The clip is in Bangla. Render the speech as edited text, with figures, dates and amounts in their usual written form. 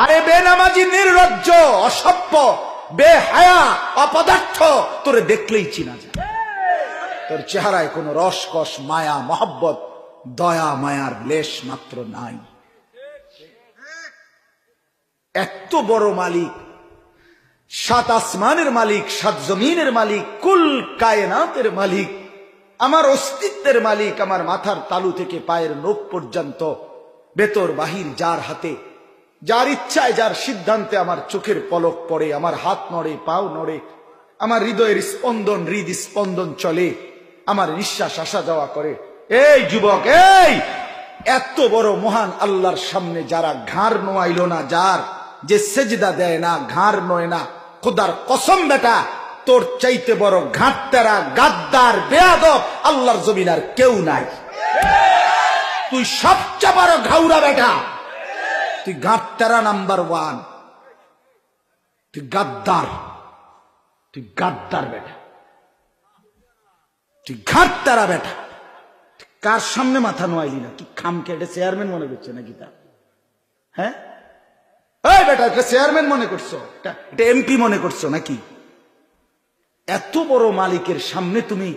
আরে বেনামাজি, নির্লজ্জ, অসভ্য, বেহায়া, অপদার্থ, তোরে দেখলেই চিনা যায়। তোর চেহারায় কোনো রসকস, মায়া, মহব্বত, দয়া মায়ার লেশ মাত্র নাই। এত বড় মালিক, সাত আসমানের মালিক, সাত জমিনের মালিক, কুল কায়নাতের মালিক, আমার অস্তিত্বের মালিক, আমার মাথার তালু থেকে পায়ের নখ পর্যন্ত ভেতর বাহির যার হাতে, যার ইচ্ছায়, যার সিদ্ধান্তে আমার চোখের পলক পড়ে, আমার হাত নড়ে, পাও নড়ে, আমার হৃদয়ের স্পন্দন, হৃদ স্পন্দন চলে, আমার নিঃশ্বাস আসা যাওয়া করে। এই যুবক, এই এত বড় মহান আল্লাহর সামনে যারা ঘাড় নোয়াইল না, যার যে সেজদা দেয় না, ঘাড় নয় না, খোদার কসম বেটা, তোর চাইতে বড় ঘাটতারা, গাদ্দার, বেয়াদব আল্লাহর জমিন আর কেউ নাই। তুই সবচেয়ে বড় ঘাউরা বেটা, তুই গাদ্দারা নাম্বার 1, তুই গাদ্দার, তুই গাদ্দার বেটা, তুই ঘাটতারা বেটা। কার সামনে মাথা নোয়াইলি না? কি খাম কেটে চেয়ারম্যান মনে করছে নাকি তা? হ্যাঁ, এই বেটা, এটা চেয়ারম্যান মনে করছো? এটা এমপি মনে করছো নাকি? এত বড় মালিকের সামনে তুমি